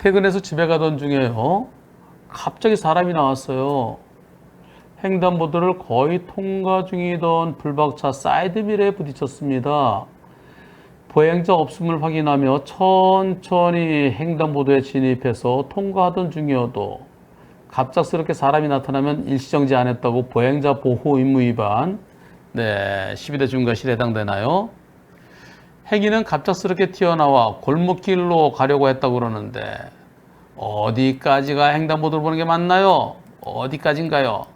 퇴근해서 집에 가던 중에요. 갑자기 사람이 나왔어요. 횡단보도를 거의 통과 중이던 불박차 사이드미러에 부딪혔습니다. 보행자 없음을 확인하며 천천히 횡단보도에 진입해서 통과하던 중이어도 갑작스럽게 사람이 나타나면 일시정지 안 했다고 보행자 보호 의무 위반. 네, 12대 중과실에 해당되나요? 행인은 갑작스럽게 튀어나와 골목길로 가려고 했다고 그러는데 어디까지가 횡단보도를 보는 게 맞나요? 어디까지인가요?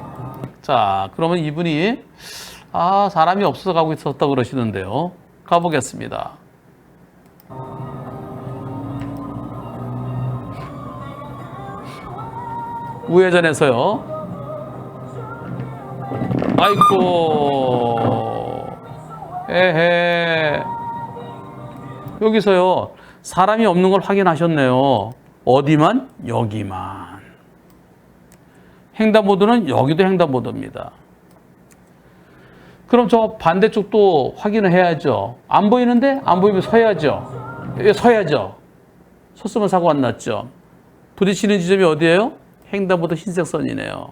자, 그러면 이분이 사람이 없어서 가고 있었다고 그러시는데요. 가보겠습니다. 우회전해서요. 아이고, 에헤. 여기서요, 사람이 없는 걸 확인하셨네요. 어디만? 여기만. 횡단보도는 여기도 횡단보도입니다. 그럼 저 반대쪽도 확인을 해야죠. 안 보이는데? 안 보이면 서야죠. 서야죠. 섰으면 사고 안 났죠. 부딪히는 지점이 어디예요? 횡단보도 흰색 선이네요.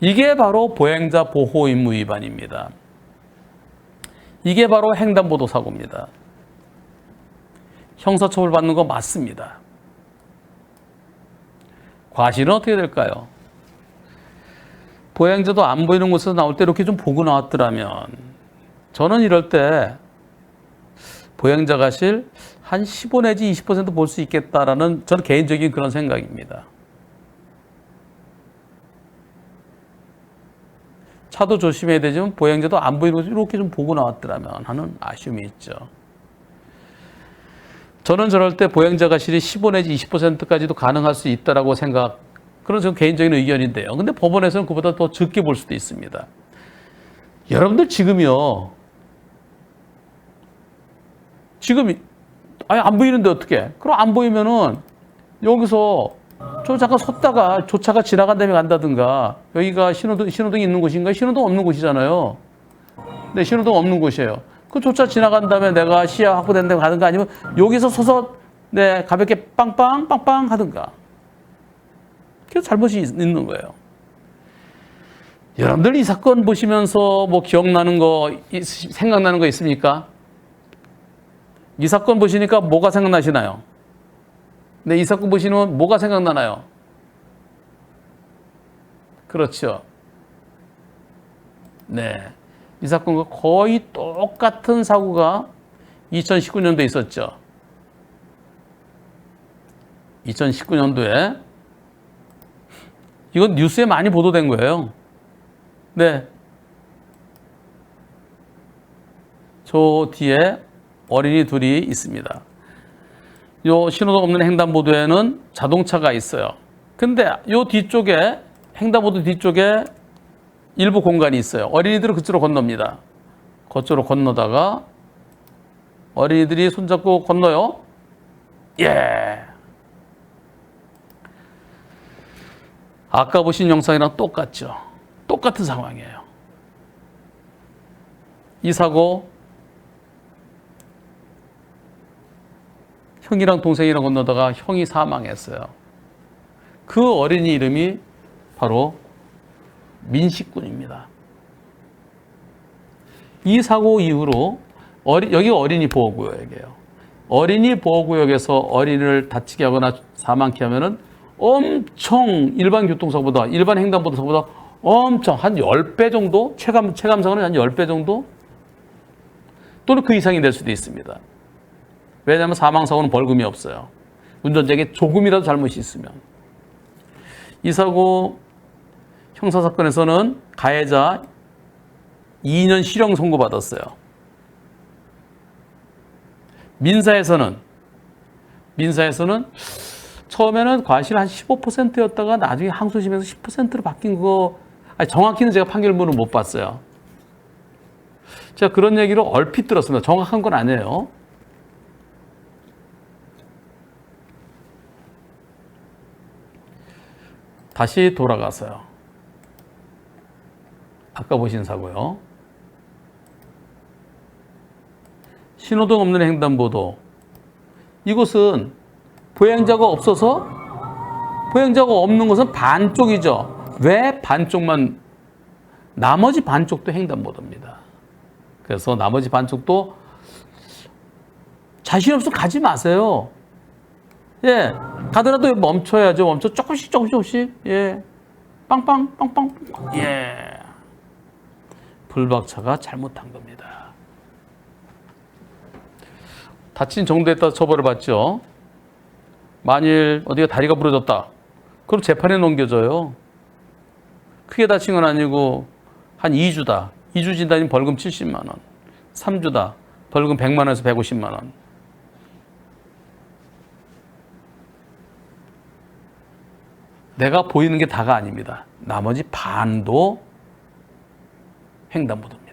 이게 바로 보행자 보호 의무 위반입니다. 이게 바로 횡단보도 사고입니다. 형사처벌 받는 거 맞습니다. 과실은 어떻게 될까요? 보행자도 안 보이는 곳에서 나올 때 이렇게 좀 보고 나왔더라면 저는 이럴 때 보행자 과실 한 15 내지 20% 볼 수 있겠다라는 저는 개인적인 그런 생각입니다. 차도 조심해야 되지만 보행자도 안 보이는 곳에서 이렇게 좀 보고 나왔더라면 하는 아쉬움이 있죠. 저는 저럴 때 보행자 과실이 15 내지 20%까지도 가능할 수 있다라고 생각, 그런 저 개인적인 의견인데요. 근데 법원에서는 그보다 더 적게 볼 수도 있습니다. 여러분들 지금이요. 지금 아예 안 보이는데 어떻게? 그럼 안 보이면은 여기서 저 잠깐 섰다가 조차가 지나간 다음에 간다든가, 여기가 신호등이 있는 곳인가요? 신호등 없는 곳이잖아요. 네, 신호등 없는 곳이에요. 그 조차 지나간 다음에 내가 시야 확보된 데 가든가 아니면 여기서 서서 네, 가볍게 빵빵 하든가. 그게 잘못이 있는 거예요. 여러분들 이 사건 보시면서 뭐 기억나는 거, 생각나는 거 있습니까? 이 사건 보시니까 뭐가 생각나시나요? 네, 이 사건 보시면 뭐가 생각나나요? 그렇죠. 네. 이 사건과 거의 똑같은 사고가 2019년도에 있었죠. 2019년도에 이건 뉴스에 많이 보도된 거예요. 네. 저 뒤에 어린이 둘이 있습니다. 요 신호등 없는 횡단보도에는 자동차가 있어요. 근데 요 뒤쪽에, 횡단보도 뒤쪽에 일부 공간이 있어요. 어린이들은 그쪽으로 건넙니다. 그쪽으로 건너다가 어린이들이 손잡고 건너요. 예. 아까 보신 영상이랑 똑같죠. 똑같은 상황이에요. 이 사고 형이랑 동생이랑 건너다가 형이 사망했어요. 그 어린이 이름이 바로 민식군입니다. 이 사고 이후로 여기가 어린이 보호구역이에요. 어린이 보호구역에서 어린이를 다치게 하거나 사망케 하면은 엄청 일반 교통사고보다, 일반 횡단보도사고보다 엄청 한 10배 정도? 체감상으로는 한 10배 정도? 또는 그 이상이 될 수도 있습니다. 왜냐하면 사망사고는 벌금이 없어요. 운전자에게 조금이라도 잘못이 있으면. 이 사고 형사사건에서는 가해자 2년 실형 선고받았어요. 민사에서는 처음에는 과실 한 15%였다가 나중에 항소심에서 10%로 바뀐 거, 정확히는 제가 판결문을 못 봤어요. 제가 그런 얘기를 얼핏 들었습니다. 정확한 건 아니에요. 다시 돌아가서요. 아까 보신 사고요. 신호등 없는 횡단보도. 이곳은 보행자가 없어서 보행자가 없는 것은 반쪽이죠. 왜 반쪽만 나머지 반쪽도 횡단보도입니다. 그래서 나머지 반쪽도 자신 없으면 가지 마세요. 예, 가더라도 멈춰야죠. 멈춰 조금씩. 예, 빵빵. 예, 불박차가 잘못한 겁니다. 다친 정도에 따라 처벌을 받죠. 만일 어디가 다리가 부러졌다. 그럼 재판에 넘겨져요. 크게 다친 건 아니고 한 2주다. 2주 진단이면 벌금 70만 원. 3주다. 벌금 100만 원에서 150만 원. 내가 보이는 게 다가 아닙니다. 나머지 반도 횡단보도입니다.